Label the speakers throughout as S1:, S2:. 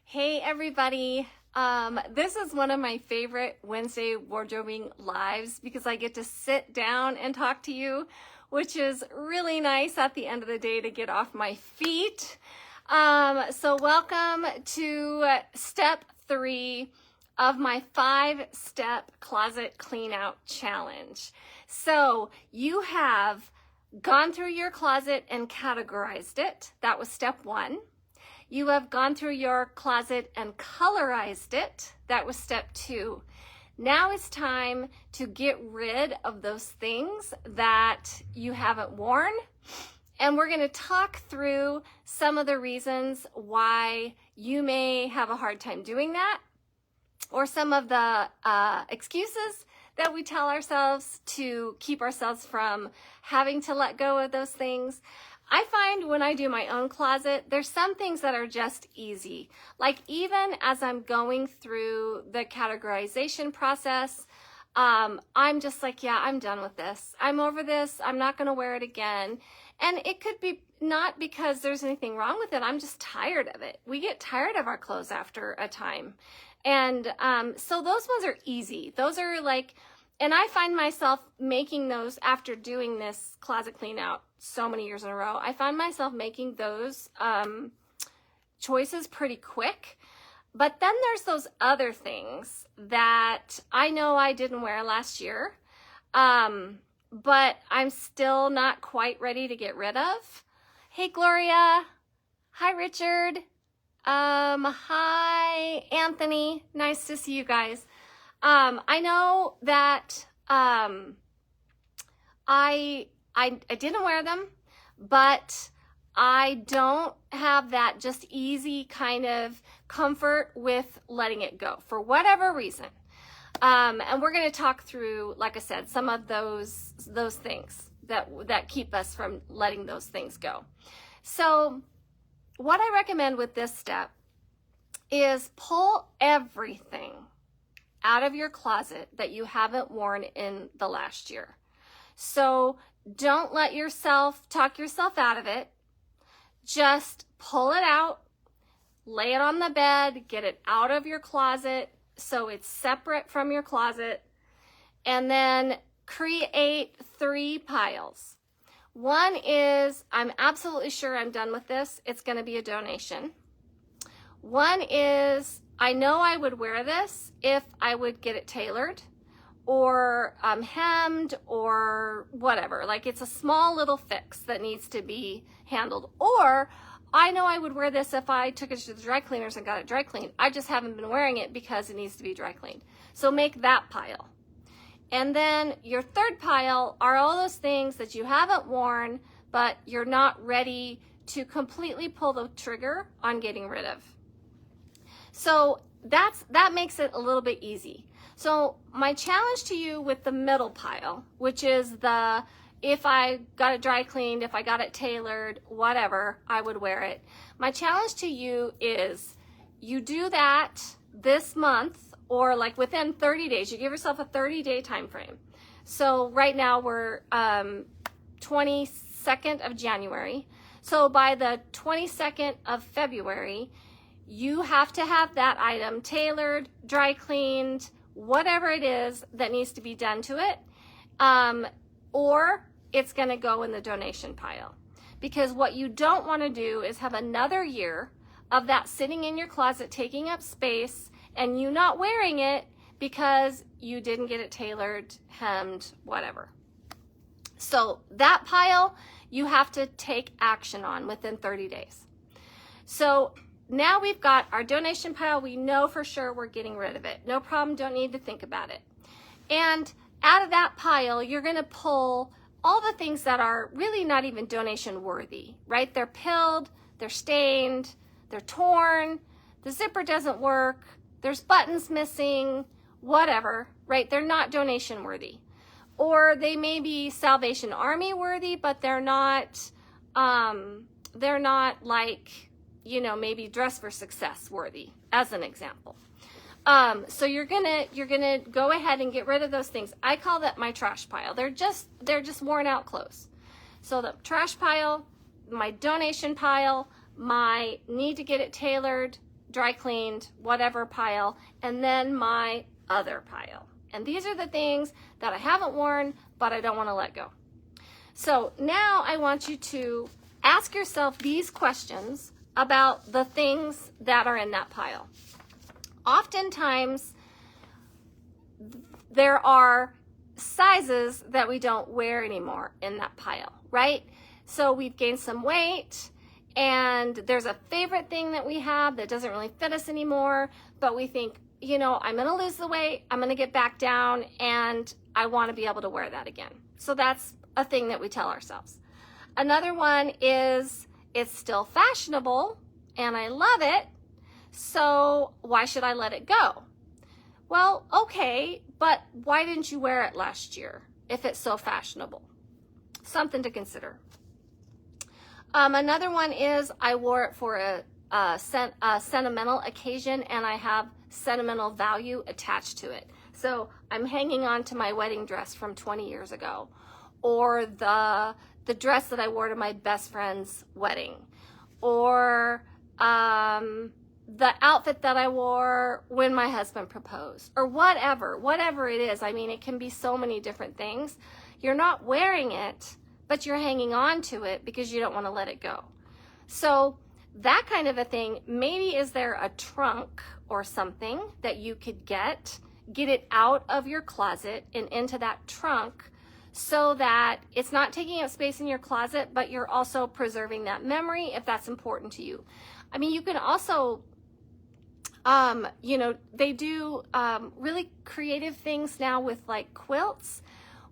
S1: Hey everybody. This is one of my favorite Wednesday wardrobing lives because I get to sit down and talk to you, which is really nice at the end of the day to get off my feet. So welcome to step 3 of my 5-step closet clean out challenge. So you have gone through your closet and categorized it. That was step 1. You have gone through your closet and colorized it. That was step 2. Now it's time to get rid of those things that you haven't worn. And we're going to talk through some of the reasons why you may have a hard time doing that, or some of the excuses that we tell ourselves to keep ourselves from having to let go of those things. I find when I do my own closet, there's some things that are just easy. Like even as I'm going through the categorization process, I'm just like, yeah, I'm done with this. I'm over this. I'm not going to wear it again. And it could be not because there's anything wrong with it. I'm just tired of it. We get tired of our clothes after a time. And so those ones are easy. Those are like, and I find myself making those after doing this closet clean out so many years in a row. I find myself making those choices pretty quick. But then there's those other things that I know I didn't wear last year, but I'm still not quite ready to get rid of. Hey, Gloria. Hi, Richard. Hi, Anthony. Nice to see you guys. I know that I didn't wear them, but I don't have that just easy kind of comfort with letting it go for whatever reason. And we're going to talk through, like I said, some of those things that keep us from letting those things go. So what I recommend with this step is pull everything out of your closet that you haven't worn in the last year. So don't let yourself talk yourself out of it. Just pull it out, lay it on the bed, get it out of your closet so it's separate from your closet, and then create 3 piles. One is, I'm absolutely sure I'm done with this. It's going to be a donation. One is, I know I would wear this if I would get it tailored or hemmed or whatever. Like it's a small little fix that needs to be handled. Or I know I would wear this if I took it to the dry cleaners and got it dry cleaned. I just haven't been wearing it because it needs to be dry cleaned. So make that pile. And then your 3rd pile are all those things that you haven't worn, but you're not ready to completely pull the trigger on getting rid of. So that makes it a little bit easy. So my challenge to you with the middle pile, which is the, if I got it dry cleaned, if I got it tailored, whatever, I would wear it. My challenge to you is you do that this month, or like within 30 days, you give yourself a 30-day time frame. So right now we're 22nd of January. So by the 22nd of February, you have to have that item tailored, dry cleaned, whatever it is that needs to be done to it, or it's going to go in the donation pile. Because what you don't want to do is have another year of that sitting in your closet taking up space and you not wearing it because you didn't get it tailored, hemmed, whatever. So that pile you have to take action on within 30 days. So now we've got our donation pile. We know for sure we're getting rid of it. No problem. Don't need to think about it. And out of that pile, you're going to pull all the things that are really not even donation worthy, right? They're pilled, they're stained, they're torn, the zipper doesn't work, there's buttons missing, whatever, right? They're not donation worthy. Or they may be Salvation Army worthy, but they're not like, you know, maybe Dress for Success worthy, as an example. So you're gonna go ahead and get rid of those things. I call that my trash pile. They're just worn out clothes. So the trash pile, my donation pile, my need to get it tailored, dry cleaned, whatever pile, and then my other pile. And these are the things that I haven't worn, but I don't want to let go. So now I want you to ask yourself these questions about the things that are in that pile. Oftentimes, there are sizes that we don't wear anymore in that pile, right? So we've gained some weight, and there's a favorite thing that we have that doesn't really fit us anymore, but we think, you know, I'm going to lose the weight, I'm going to get back down, and I want to be able to wear that again. So that's a thing that we tell ourselves. Another one is, it's still fashionable and I love it, so why should I let it go? Well, okay, but why didn't you wear it last year if it's so fashionable? Something to consider. Another one is, I wore it for a sentimental occasion and I have sentimental value attached to it. So I'm hanging on to my wedding dress from 20 years ago, or the dress that I wore to my best friend's wedding, or the outfit that I wore when my husband proposed, or whatever it is. I mean, it can be so many different things. You're not wearing it, but you're hanging on to it because you don't want to let it go. So that kind of a thing, maybe is there a trunk or something that you could get it out of your closet and into that trunk, so that it's not taking up space in your closet, but you're also preserving that memory if that's important to you. I mean, you can also, you know, they do really creative things now with like quilts,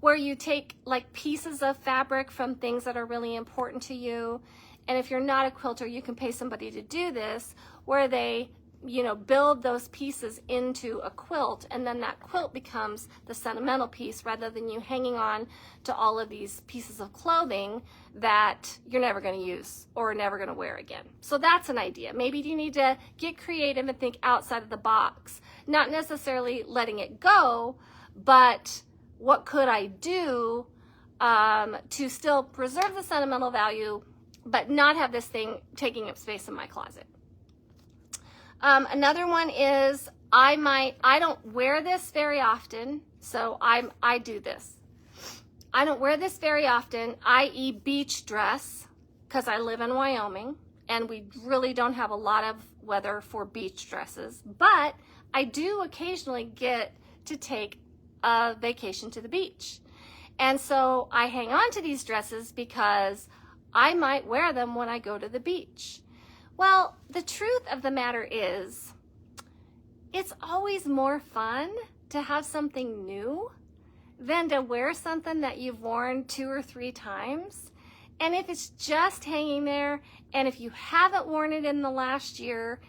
S1: where you take like pieces of fabric from things that are really important to you. And if you're not a quilter, you can pay somebody to do this, where they, you know, build those pieces into a quilt, and then that quilt becomes the sentimental piece, rather than you hanging on to all of these pieces of clothing that you're never going to use or never going to wear again. So that's an idea. Maybe you need to get creative and think outside of the box, not necessarily letting it go, but what could I do to still preserve the sentimental value, but not have this thing taking up space in my closet. Another one is, I don't wear this very often, so I do this. I don't wear this very often, i.e. beach dress, because I live in Wyoming and we really don't have a lot of weather for beach dresses, but I do occasionally get to take a vacation to the beach. And so I hang on to these dresses because I might wear them when I go to the beach. Well, the truth of the matter is, it's always more fun to have something new than to wear something that you've worn 2 or 3 times. And if it's just hanging there, and if you haven't worn it in the last year,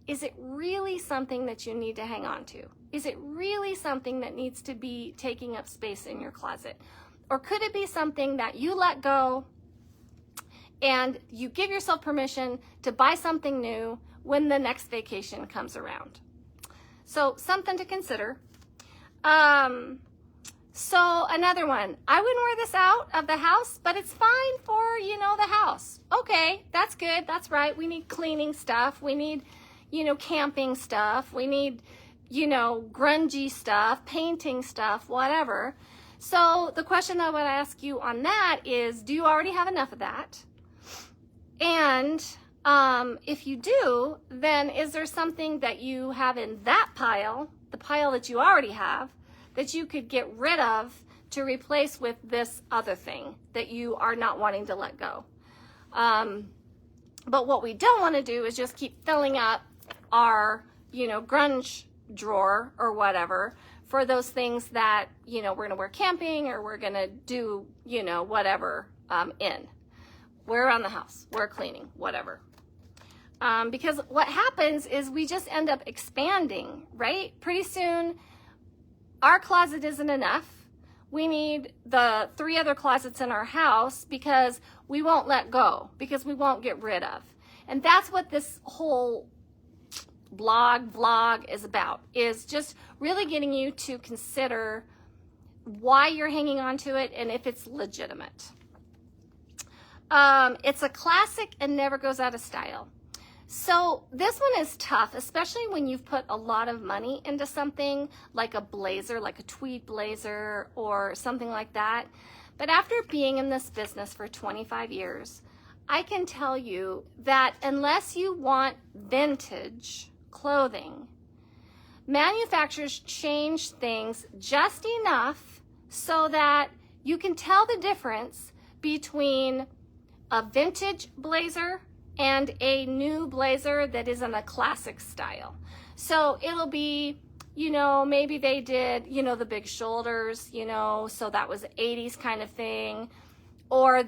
S1: is it really something that you need to hang on to? Is it really something that needs to be taking up space in your closet? Or could it be something that you let go and you give yourself permission to buy something new when the next vacation comes around? So something to consider. So another one, I wouldn't wear this out of the house, but it's fine for, you know, the house. Okay, that's good, that's right. We need cleaning stuff. We need, you know, camping stuff. We need, you know, grungy stuff, painting stuff, whatever. So the question I would ask you on that is, do you already have enough of that? And if you do, then is there something that you have in that pile, the pile that you already have, that you could get rid of to replace with this other thing that you are not wanting to let go? But what we don't want to do is just keep filling up our, you know, grunge drawer or whatever for those things that, you know, we're going to wear camping, or we're going to do, you know, whatever in. We're around the house, we're cleaning, whatever. Because what happens is we just end up expanding, right? Pretty soon, our closet isn't enough. We need the 3 other closets in our house because we won't let go, because we won't get rid of. And that's what this whole vlog is about, is just really getting you to consider why you're hanging on to it and if it's legitimate. It's a classic and never goes out of style. So this one is tough, especially when you've put a lot of money into something like a blazer, like a tweed blazer or something like that. But after being in this business for 25 years, I can tell you that unless you want vintage clothing, manufacturers change things just enough so that you can tell the difference between a vintage blazer and a new blazer that is in a classic style. So it'll be, maybe they did, the big shoulders, so that was 80s kind of thing. Or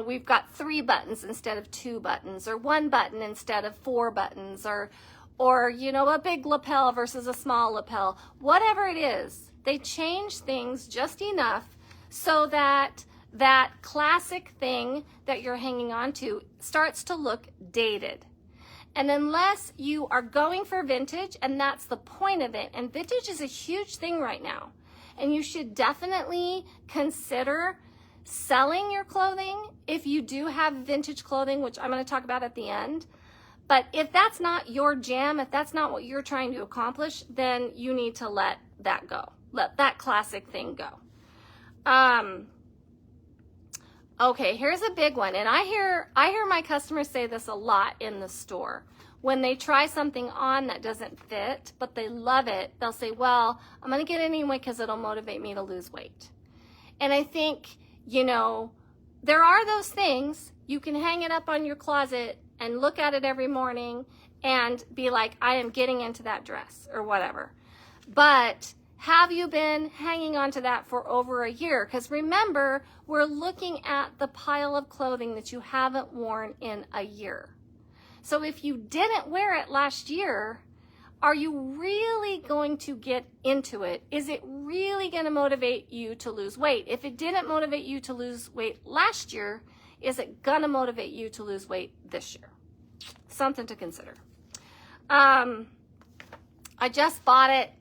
S1: we've got 3 buttons instead of 2 buttons, or 1 button instead of 4 buttons, or a big lapel versus a small lapel. Whatever it is, they change things just enough so that that classic thing that you're hanging on to starts to look dated. And unless you are going for vintage, and that's the point of it, and vintage is a huge thing right now, and you should definitely consider selling your clothing if you do have vintage clothing, which I'm going to talk about at the end. But if that's not your jam, if that's not what you're trying to accomplish, then you need to let that go. Let that classic thing go. Okay, here's a big one. And I hear my customers say this a lot in the store. When they try something on that doesn't fit, but they love it, they'll say, well, I'm going to get it anyway because it'll motivate me to lose weight. And I think, there are those things. You can hang it up on your closet and look at it every morning and be like, I am getting into that dress or whatever. But have you been hanging on to that for over a year? Because remember, we're looking at the pile of clothing that you haven't worn in a year. So if you didn't wear it last year, are you really going to get into it? Is it really going to motivate you to lose weight? If it didn't motivate you to lose weight last year, is it going to motivate you to lose weight this year? Something to consider. I just bought it.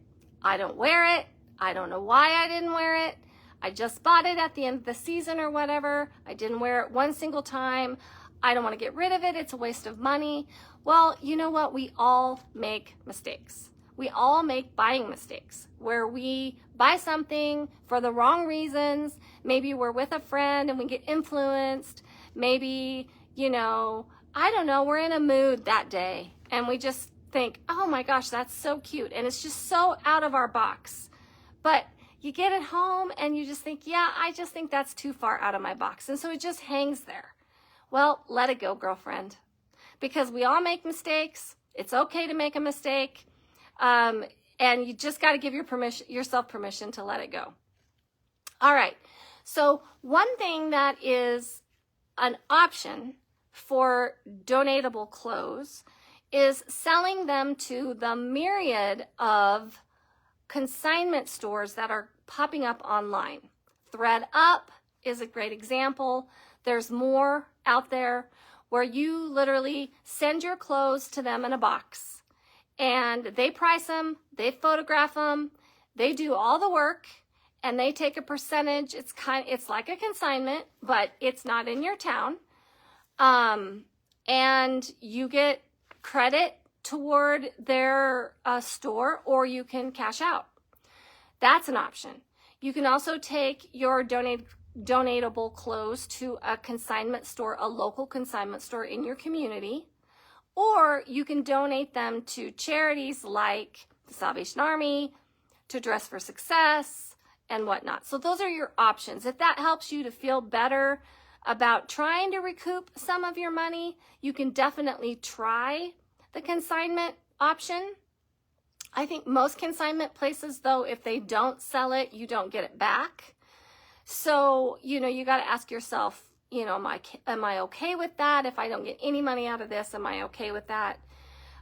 S1: I don't wear it. I don't know why I didn't wear it. I just bought it at the end of the season or whatever. I didn't wear it one single time. I don't want to get rid of it. It's a waste of money. Well, you know what? We all make mistakes. We all make buying mistakes where we buy something for the wrong reasons. Maybe we're with a friend and we get influenced. Maybe, I don't know, we're in a mood that day and we just think, oh my gosh, that's so cute. And it's just so out of our box. But you get it home and you just think, yeah, I just think that's too far out of my box. And so it just hangs there. Well, let it go, girlfriend, because we all make mistakes. It's okay to make a mistake. And you just got to give yourself permission to let it go. All right. So one thing that is an option for donatable clothes is selling them to the myriad of consignment stores that are popping up online. ThreadUp is a great example. There's more out there where you literally send your clothes to them in a box and they price them, they photograph them, they do all the work, and they take a percentage. It's like a consignment, but it's not in your town. And you get credit toward their store, or you can cash out. That's an option. You can also take your donatable clothes to a consignment store, a local consignment store in your community, or you can donate them to charities like the Salvation Army, to Dress for Success, and whatnot. So those are your options. If that helps you to feel better about trying to recoup some of your money, you can definitely try the consignment option. I think most consignment places, though, if they don't sell it, you don't get it back. So, you got to ask yourself, am I okay with that? If I don't get any money out of this, am I okay with that?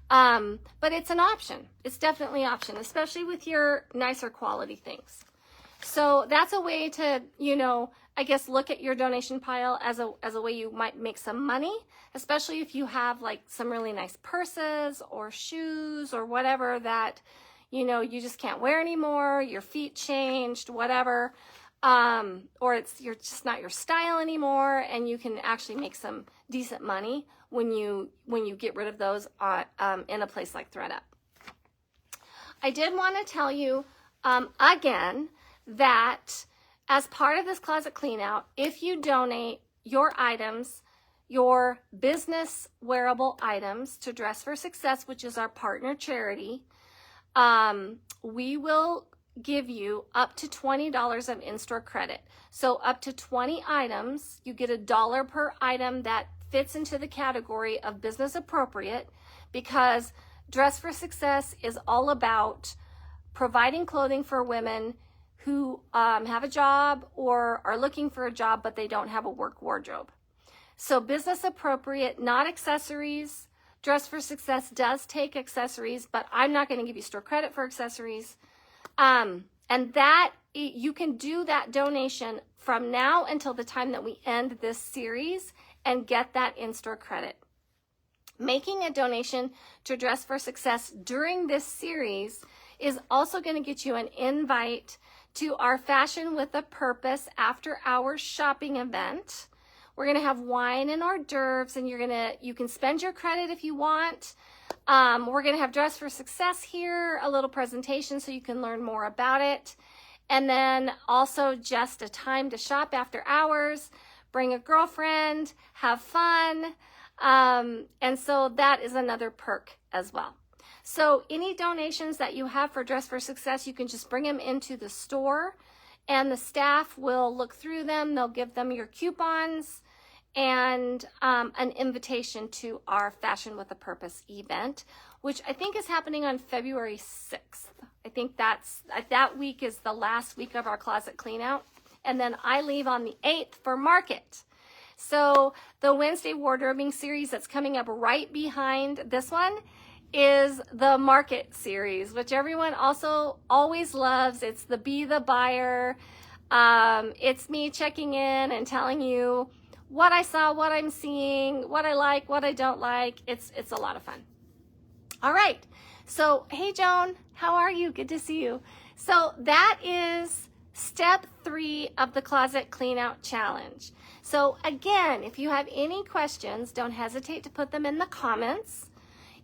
S1: But it's an option. It's definitely an option, especially with your nicer quality things. So that's a way to, I guess, look at your donation pile as a way you might make some money, especially if you have like some really nice purses or shoes or whatever that, you just can't wear anymore, your feet changed, whatever. or you're just not your style anymore, and you can actually make some decent money when you get rid of those in a place like ThreadUp. I did want to tell you again that as part of this closet clean out, if you donate your items, your business wearable items to Dress for Success, which is our partner charity, we will give you up to $20 of in-store credit. So up to 20 items, you get $1 per item that fits into the category of business appropriate, because Dress for Success is all about providing clothing for women who have a job or are looking for a job, but they don't have a work wardrobe. So business appropriate, not accessories. Dress for Success does take accessories, but I'm not going to give you store credit for accessories. And that you can do that donation from now until the time that we end this series and get that in-store credit. Making a donation to Dress for Success during this series is also going to get you an invite to our Fashion with a Purpose after hours shopping event. We're going to have wine and hors d'oeuvres, and you can spend your credit if you want. We're going to have Dress for Success here, a little presentation so you can learn more about it. And then also just a time to shop after hours, bring a girlfriend, have fun. And so that is another perk as well. So any donations that you have for Dress for Success, you can just bring them into the store, and the staff will look through them. They'll give them your coupons and an invitation to our Fashion with a Purpose event, which I think is happening on February 6th. I think that week is the last week of our closet clean out. And then I leave on the 8th for market. So the Wednesday wardrobing series that's coming up right behind this one is the market series, which everyone also always loves. It's the Be the Buyer. It's me checking in and telling you what I saw, what I'm seeing, what I like, what I don't like. It's a lot of fun. All right. So, hey, Joan, how are you? Good to see you. So that is step 3 of the Closet Clean Out Challenge. So again, if you have any questions, don't hesitate to put them in the comments.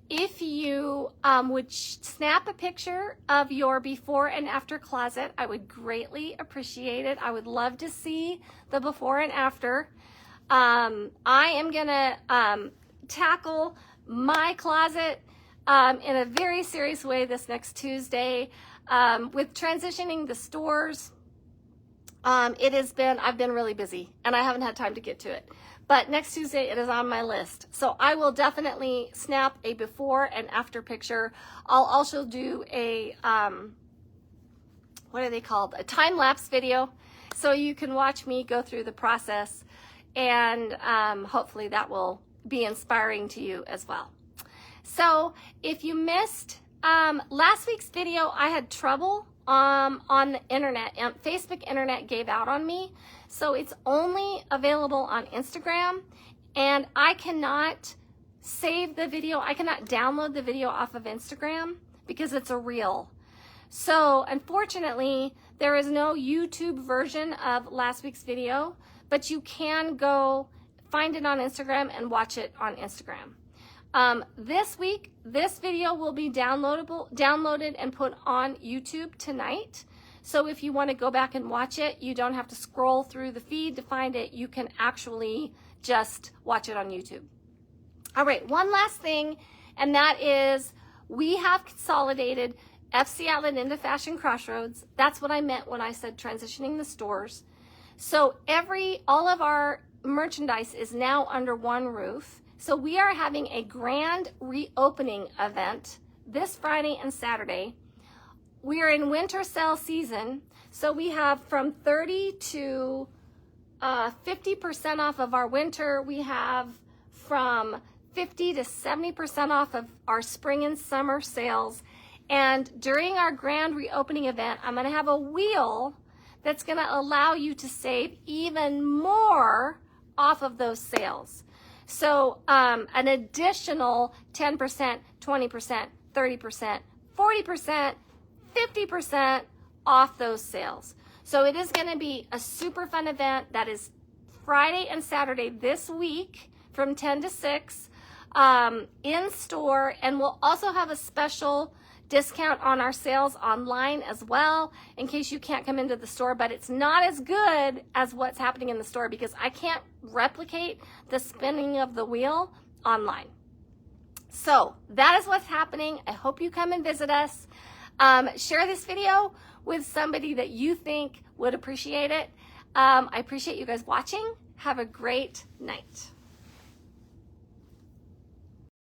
S1: If you would snap a picture of your before and after closet, I would greatly appreciate it. I would love to see the before and after. I am gonna tackle my closet in a very serious way this next Tuesday. With transitioning the stores, I've been really busy and I haven't had time to get to it. But next Tuesday, it is on my list. So I will definitely snap a before and after picture. I'll also do a, what are they called? A time-lapse video. So you can watch me go through the process, and hopefully that will be inspiring to you as well. So if you missed last week's video, I had trouble on the internet, and Facebook internet gave out on me. So it's only available on Instagram, and I cannot save the video. I cannot download the video off of Instagram because it's a reel. So unfortunately, there is no YouTube version of last week's video, but you can go find it on Instagram and watch it on Instagram. This week, this video will be downloaded and put on YouTube tonight. So if you want to go back and watch it, you don't have to scroll through the feed to find it. You can actually just watch it on YouTube. All right, one last thing, and that is we have consolidated FC Outlet into Fashion Crossroads. That's what I meant when I said transitioning the stores. So all of our merchandise is now under one roof. So we are having a grand reopening event this Friday and Saturday. We are in winter sale season, so we have from 30 to 50% off of our winter. We have from 50 to 70% off of our spring and summer sales. And during our grand reopening event, I'm going to have a wheel that's going to allow you to save even more off of those sales. So an additional 10%, 20%, 30%, 40%, 50% off those sales. So it is going to be a super fun event that is Friday and Saturday this week from 10 to 6 in store, and we'll also have a special discount on our sales online as well in case you can't come into the store, but it's not as good as what's happening in the store because I can't replicate the spinning of the wheel online. So that is what's happening. I hope you come and visit us. Share this video with somebody that you think would appreciate it. I appreciate you guys watching. Have a great night.